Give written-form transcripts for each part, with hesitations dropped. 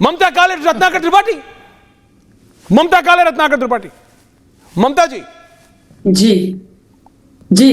ममता काले रत्नाकर त्रिपाठी, ममता काले रत्नाकर त्रिपाठी। ममता जी जी जी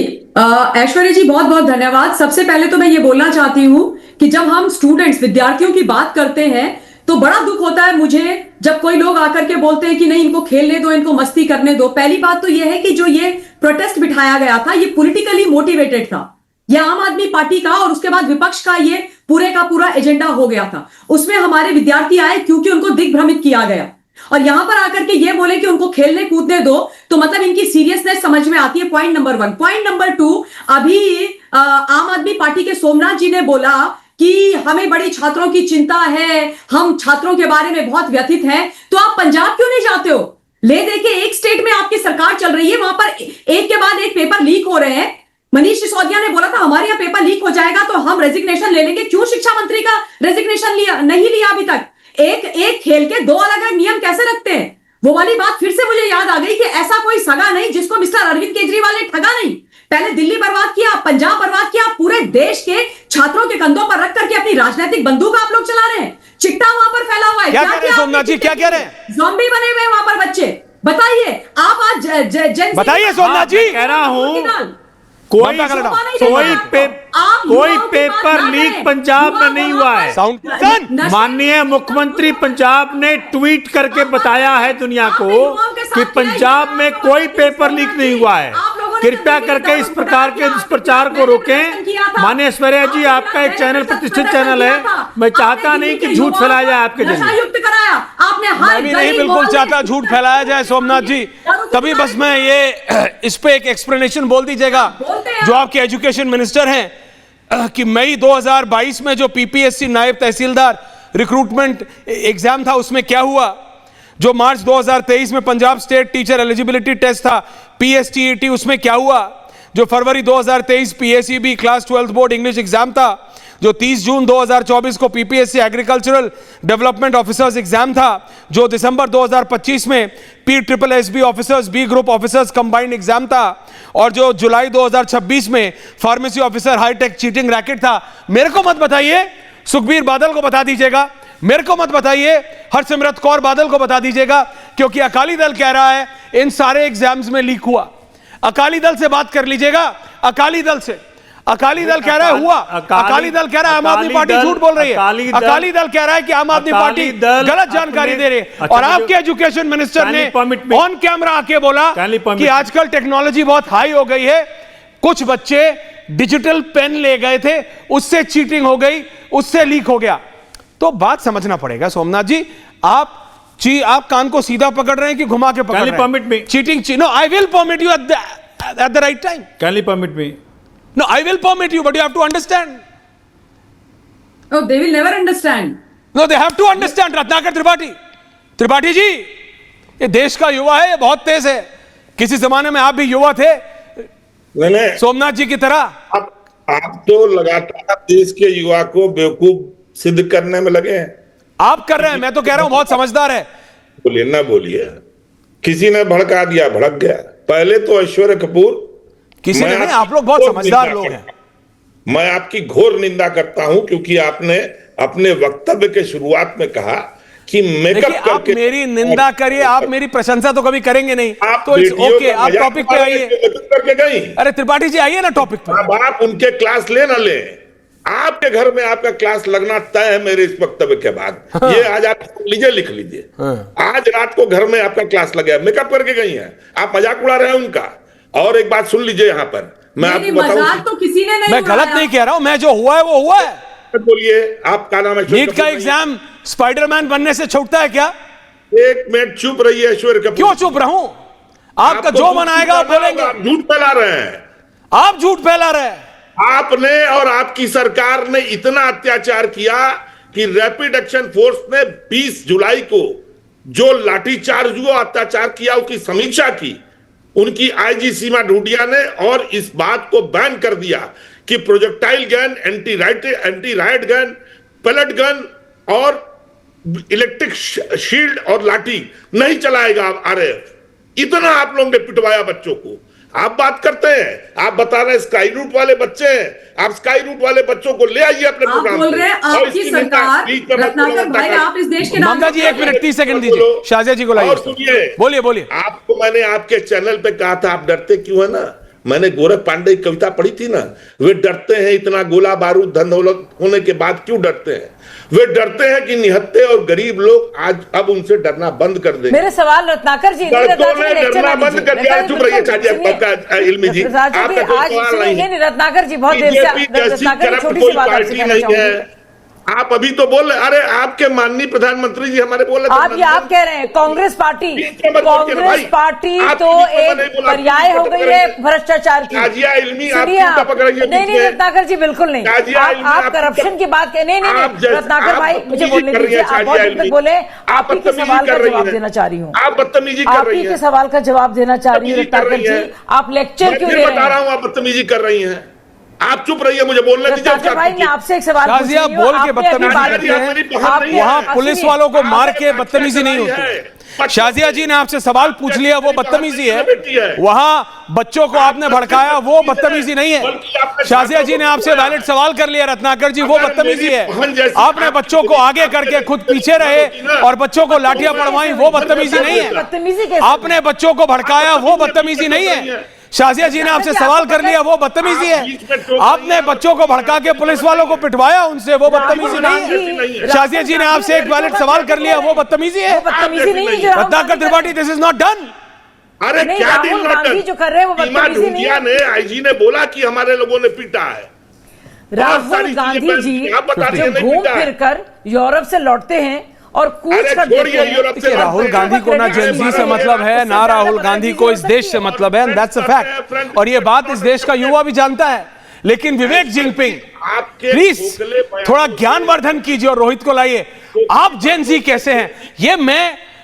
ऐश्वर्या जी बहुत बहुत धन्यवाद। सबसे पहले तो मैं ये बोलना चाहती हूं कि जब हम स्टूडेंट्स विद्यार्थियों की बात करते हैं तो बड़ा दुख होता है मुझे जब कोई लोग आकर के बोलते हैं कि नहीं इनको खेलने दो, इनको मस्ती करने दो। पहली बात तो यह है कि जो ये प्रोटेस्ट बिठाया गया था ये पॉलिटिकली मोटिवेटेड था, यह आम आदमी पार्टी का और उसके बाद विपक्ष का ये पूरे का पूरा एजेंडा हो गया था। उसमें हमारे विद्यार्थी आए क्योंकि उनको दिग्भ्रमित किया गया और यहां पर आकर के ये बोले कि उनको खेलने कूदने दो, तो मतलब इनकी सीरियसनेस समझ में आती है। Point number 1। पॉइंट नंबर 2, अभी आम आदमी पार्टी के सोमनाथ जी ने बोला कि हमें बड़ी छात्रों की चिंता है, हम छात्रों के बारे में बहुत व्यथित हैं। तो आप पंजाब क्यों नहीं जाते हो? ले दे के एक स्टेट में आपकी सरकार चल रही है, वहां पर एक के बाद एक पेपर लीक हो रहे हैं। मनीष सिसोदिया ने बोला था हमारे यहाँ पेपर लीक हो जाएगा तो हम रेजिग्नेशन ले लेंगे। क्यों शिक्षा मंत्री का रेजिग्नेशन नहीं लिया अभी तक? एक खेल के दो अलग अलग नियम कैसे रखते हैं? वो वाली बात फिर से मुझे याद आ गई कि ऐसा कोई सगा नहीं जिसको मिस्टर अरविंद केजरीवाल ने ठगा नहीं। पहले दिल्ली बर्बाद किया, पंजाब बर्बाद किया, पूरे देश के छात्रों के कंधों पर रख करके अपनी राजनीतिक बंदूक आप लोग चला रहे हैं। चिट्टा वहां पर फैला हुआ है। क्या कह रहे हैं सोमनाथ जी, क्या कह रहे हैं? ज़ॉम्बी बने हुए हैं वहां पर बच्चे। बताइए आप आज बताइए सोमनाथ जी। कह रहा हूं कोई पेपर लीक पंजाब में नहीं हुआ है। माननीय मुख्यमंत्री पंजाब ने ट्वीट करके बताया है दुनिया को कि पंजाब में कोई पेपर लीक नहीं हुआ है। कृपया करके इस प्रकार के दुष्प्रचार को रोकें। माननीय ऐश्वर्या जी, आपका एक चैनल प्रतिष्ठित चैनल है, मैं चाहता नहीं कि झूठ फैलाया जाए आपके जरिए। मैं भी नहीं बिल्कुल चाहता झूठ फैलाया जाए सोमनाथ जी। तभी बस मैं ये इस पे एक एक्सप्लेनेशन बोल दीजिएगा जो आपके एजुकेशन मिनिस्टर हैं कि मई 2022 में जो पीपीएससी नायब तहसीलदार रिक्रूटमेंट एग्जाम था उसमें क्या हुआ, जो मार्च 2023 में Punjab state teacher eligibility test था पीएसटीईटी उसमें क्या हुआ, जो फरवरी 2023 PACB class 12 board English exam था, जो 30 जून 2024 को PPSC agricultural development officers exam था, जो दिसंबर 2025 में PSSB officers B group officers combined exam था, और जो जुलाई 2026 में pharmacy officer hitech cheating racket था। मेरे को मत बताइए, सुखबीर बादल को बता दीजिएगा, मेरे को मत बताइए, हरसिमरत कौर बादल को बता दीजिएगा, क्योंकि अकाली दल कह रहा है इन सारे एग्जाम्स में लीक हुआ। अकाली दल से बात कर लीजिएगा, अकाली दल से। अकाली दल कह रहा है हुआ, अकाली दल कह रहा है आम आदमी पार्टी झूठ बोल रही है, अकाली दल कह रहा है कि आम आदमी पार्टी गलत जानकारी दे रही है। और आपके एजुकेशन मिनिस्टर ने ऑन कैमरा आके बोला कि आजकल टेक्नोलॉजी बहुत हाई हो गई है, कुछ बच्चे डिजिटल पेन ले गए थे, उससे चीटिंग हो गई, उससे लीक हो गया। तो बात समझना पड़ेगा सोमनाथ जी, आप कान को सीधा पकड़ रहे हैं कि घुमा के पकड़ रहे हैं? Cheating, no, I will permit you at the right time. Can you permit me? No, I will permit you, but you have to understand. Oh, they will never understand. No, they have to understand. Ratnakar Tripathi ji, ये देश का युवा है, ये बहुत तेज है। किसी जमाने में आप भी युवा थे नहीं सोमनाथ जी की तरह। आप तो लगातार देश के युवा को बेवकूफ सिद्ध करने में लगे हैं। आप कर रहे हैं, मैं तो कह रहा हूं बहुत समझदार है। बोलिए ना बोलिए, किसी ने भड़का दिया, भड़क गया। पहले तो ऐश्वर्या कपूर, किसी ने नहीं, आप लोग बहुत समझदार लोग हैं। मैं आपकी घोर निंदा करता हूं क्योंकि आपने अपने वक्तव्य के शुरुआत में कहा कि मेकअप करके। आप मेरी निंदा करिए, आप मेरी प्रशंसा तो कभी करेंगे नहीं। तो ओके, आप टॉपिक पे आइए। करके गई। अरे त्रिपाठी जी आइए ना टॉपिक पे। अब आप उनके क्लास ले ना ले, आपके घर में आपका क्लास लगना तय है मेरे इस वक्तव्य के बाद। हाँ। ये आज आप लीजिए, लिख लीजिए। हाँ। आज रात को घर में आपका क्लास लगे, मेकअप करके गई हैं, आप मजाक उड़ा रहे हैं उनका। और एक बात सुन लीजिए, यहाँ पर मैं आपको बताऊं, तो किसी ने नहीं, मैं गलत नहीं कह रहा हूं, मैं जो हुआ है वो हुआ है। बोलिए, आपका नाम है? नीट का एग्जाम स्पाइडरमैन बनने से छूटता है क्या? एक मिनट चुप रहिए ऐश्वर्या कपूर। क्यों चुप रहूं? आपका जो मन आएगा आप बोलेंगे। आप झूठ फैला रहे हैं, आप झूठ फैला रहे हैं। आपने और आपकी सरकार ने इतना अत्याचार किया कि रैपिड एक्शन फोर्स ने 20 जुलाई को जो लाठीचार्ज हुआ, अत्याचार किया, उसकी समीक्षा की उनकी आईजी सीमा ढूंढिया ने, और इस बात को बैन कर दिया कि projectile gun, anti right gun, pellet gun और इलेक्ट्रिक शील्ड और लाठी नहीं चलाएगा आरएएफ। इतना आप लोगों ने पिटवाया बच्चों को। आप बात करते हैं, आप बता रहे हैं स्काई रूट वाले बच्चे हैं, आप स्काई रूट वाले बच्चों को ले आइए अपने आप प्रोग्राम बोल रहे हैं आपकी सरकार, रत्नाकर भाई आप इस देश के नाम ममता जी 1 मिनट 30 सेकंड दीजिए, शाहजिया जी को लाइए। और सुनिए, बोलिए बोलिए। आपको मैंने आपके चैनल पे कहा था आप डरते क्यों है ना, मैंने गोरख पांडे की कविता पढ़ी थी ना, वे डरते हैं इतना गोला बारूद धन दौलत होने के बाद क्यों डरते हैं, वे डरते हैं कि निहत्थे और गरीब लोग आज अब उनसे डरना बंद कर देंगे। मेरे सवाल रत्नाकर जी, दर्दों ने डरना बंद कर दिया। चुप रहिए इल्मी जी, नहीं रत्नाकर जी बहुत देर से रत्नाकर छोटी सी बात आपसे कहना चाहूंगी। आप अभी तो बोल रहे, अरे आपके माननीय प्रधानमंत्री जी हमारे बोल रहे, आप कह रहे हैं कांग्रेस पार्टी तो एक पर्याय हो गई है भ्रष्टाचार की। नहीं रत्नाकर जी बिल्कुल नहीं, आप करप्शन की बात नहीं रत्नाकर भाई मुझे बोलने दीजिए, आप बहुत देर तक बोले, आप ही के सवाल का जवाब देना चाह रही हूँ, आप बदतमीजी कर रही हैं, के सवाल का जवाब देना चाह रही हूँ रत्नाकर जी, आप लेक्चर क्यों दे रहे हैं? बता रहा हूँ आप बदतमीजी कर रही हैं, आप चुप रहिए, मुझे बोलने दीजिए। भाई मैं आपसे एक सवाल पूछ रही हूं, बोल के बदतमीजी, वहां पुलिस वालों को मार के बदतमीजी नहीं होती। शाजिया जी ने आपसे सवाल पूछ लिया, वो बदतमीजी है। वहां बच्चों को आपने भड़काया, वो बदतमीजी नहीं है। शाजिया जी ने आपसे वैलिड सवाल कर लिया रत्नाकर जी, वो बदतमीजी है। आपने बच्चों को आगे करके खुद पीछे रहे और बच्चों को लाठियां पड़वाई, वो बदतमीजी नहीं है। आपने बच्चों को भड़काया, वो बदतमीजी नहीं है। शाजिया जी ने आपसे सवाल कर लिया, वो बदतमीजी है। आपने बच्चों को भड़का के पुलिस वालों को पिटवाया, उनसे वो बदतमीजी नहीं है। शाजिया जी ने आपसे एक वैलिड सवाल कर लिया, वो बदतमीजी है। Ratnakar Tripathi, this is not done. अरे क्या डील नॉट डन? जो कर रहे हैं वो बदतमीजी नहीं है। ने आईजी ने बोला कि हमारे लोगों ने पीटा है। राहुल गांधी जी जो घूम फिर कर यूरोप से लौटते हैं और कूच कर देते हैं। राहुल गांधी को ना जेनजी से मतलब है, ना राहुल गांधी को इस देश से मतलब है, दैट्स अ फैक्ट। और ये बात इस देश का युवा भी जानता है। लेकिन विवेक जिनपिंग प्लीज थोड़ा ज्ञानवर्धन कीजिए और रोहित को लाइए। आप जेनजी कैसे हैं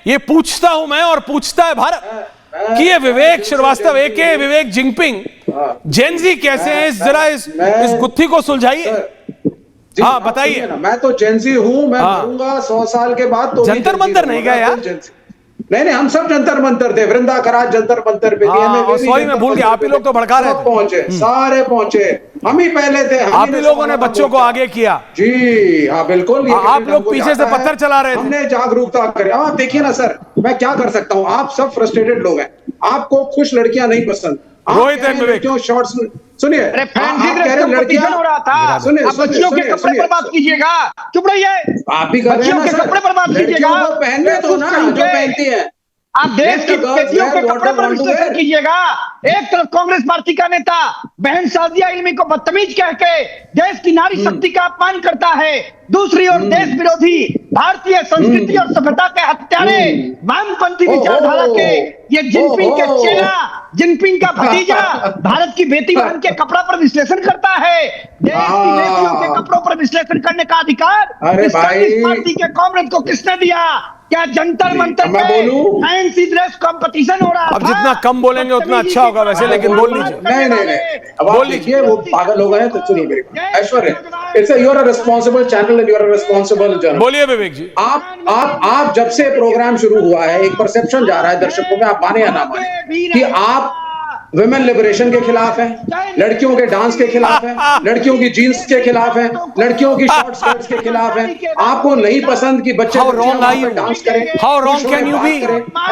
ये पूछता हूं मैं और पूछता है भारत कि ये विवेक श्रीवास्तव एके विवेक जिनपिंग जेनजी कैसे हैं, जरा इस गुत्थी को सुलझाइए। हाँ बताइए। मैं तो जेनजी हूँ, मैं मरूंगा 100 साल के बाद तो जंतर मंतर नहीं गया यार। नहीं हम सब जंतर मंतर थे, वृंदा कराज जंतर मंतर पे सॉरी मैं भूल गया, आप ही लोग तो भड़का रहे थे। पहुंचे सारे पहुंचे, हम ही पहले थे। आप ही लोगों ने बच्चों को आगे किया जी, हाँ बिल्कुल। आप लोग पीछे से पत्थर चला रहे थे, हमने जागरूकता करी। हाँ देखिए ना सर, मैं क्या कर सकता हूँ, आप सब फ्रस्ट्रेटेड लोग हैं, आपको खुश लड़कियां नहीं पसंद। रोहित एंड विवेक शॉर्ट्स सुनिए, लड़कियां हो रहा था, सुनिए बच्चियों के कपड़े पर बात कीजिएगा, चुप रहिए। आप भी कर रहे हैं, बच्चियों के कपड़े पर बात कीजिएगा, पहनने दो ना जो पहनती है। आप देश की बेटियों के कपड़े पर विश्लेषण कीजिएगा। एक तरफ कांग्रेस पार्टी का नेता बहन साजिया इल्मी को बदतमीज कह के देश की नारी शक्ति का अपमान करता है, दूसरी ओर देश विरोधी भारतीय संस्कृति और सभ्यता के हत्यारे वामपंथी विचारधारा के ये जिनपिंग के चेला, जिनपिंग का भतीजा भारत की बेटी बहन के कपड़ा पर विश्लेषण करता है। देश की बेटियों के कपड़ों पर विश्लेषण करने का अधिकार इस पार्टी के कांग्रेस को किसने दिया? क्या जंतर मंतर में फैंसी ड्रेस कंपटीशन हो रहा? अब जितना कम बोलेंगे उतना अच्छा होगा वैसे, लेकिन बोल लीजिए। नहीं अब बोल लीजिए, वो पागल हो गए तो सुनिए मेरी बात। Aishwarya, it's you are a responsible channel and you are a responsible journalist. बोलिए विवेक जी। आप जब से प्रोग्राम शुरू हुआ है एक परसेप्शन जा रहा है दर्शकों में, आप माने या ना माने, कि आप विमेन लिबरेशन के खिलाफ है, लड़कियों के डांस के खिलाफ है, लड़कियों की जीन्स के खिलाफ है, लड़कियों की शॉर्ट स्कर्ट्स के खिलाफ है। आपको नहीं पसंद कि बच्चे डांस करें। How wrong can you be?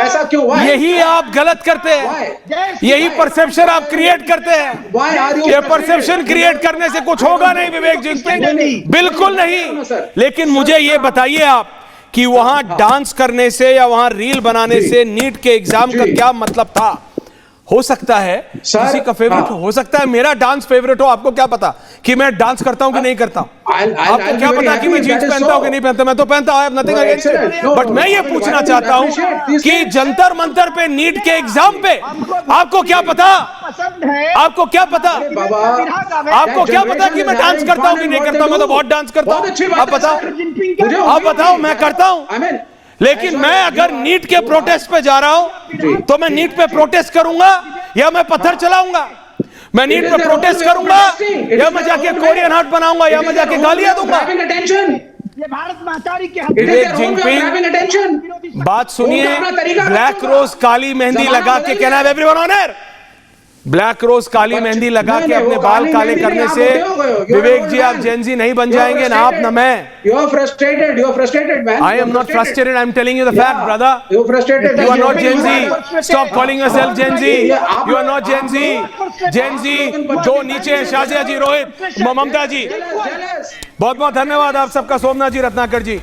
ऐसा क्यों हुआ? यही आप गलत करते हैं, यही परसेप्शन आप क्रिएट करते हैं। ये परसेप्शन क्रिएट करने से कुछ होगा नहीं विवेक जी, बिल्कुल नहीं। लेकिन मुझे ये बताइए आप कि वहां डांस करने से या वहां रील बनाने से नीट के एग्जाम का क्या मतलब था? हो सकता है किसी का फेवरेट हो सकता है मेरा डांस फेवरेट हो, आपको क्या पता कि मैं डांस करता हूं कि नहीं करता हूं? आपको क्या पता कि मैं जींस पहनता हूं कि नहीं पहनता? मैं तो पहनता हूं, नथिंग अगेंस्ट इट। बट मैं ये पूछना चाहता हूं कि जंतर मंतर पे नीट के एग्जाम पे आपको क्या पता? आपको क्या पता? आपको क्या पता कि मैं डांस करता हूं कि नहीं करता? मैं तो बहुत डांस करता हूं। आप बताओ मैं करता हूं। लेकिन मैं अगर नीट के प्रोटेस्ट पे जा रहा हूं तो मैं नीट पे प्रोटेस्ट करूंगा या मैं पत्थर चलाऊंगा? मैं नीट पे प्रोटेस्ट करूंगा या मैं जाके कोरियन हार्ट बनाऊंगा या मैं जाके गालियां दूंगा? ये भारत महतारी के विवेक जिनपिंग बात सुनिए। ब्लैक रोज काली मेहंदी लगा के कहना है everyone on air. Black rose काली मेहंदी लगा के अपने बाल काले करने से विवेक जी आप जेनजी नहीं बन जाएंगे ना आप ना मैं. You are frustrated man. I am not frustrated. I am telling you the fact, brother. You are frustrated. You are not Gen Z. Stop calling yourself Gen Z. You are not Gen Z. Gen Z जो नीचे है शाजिया जी, रोहित, ममता जी. बहुत बहुत धन्यवाद आप सबका. सोमनाथ जी, रत्नाकर जी.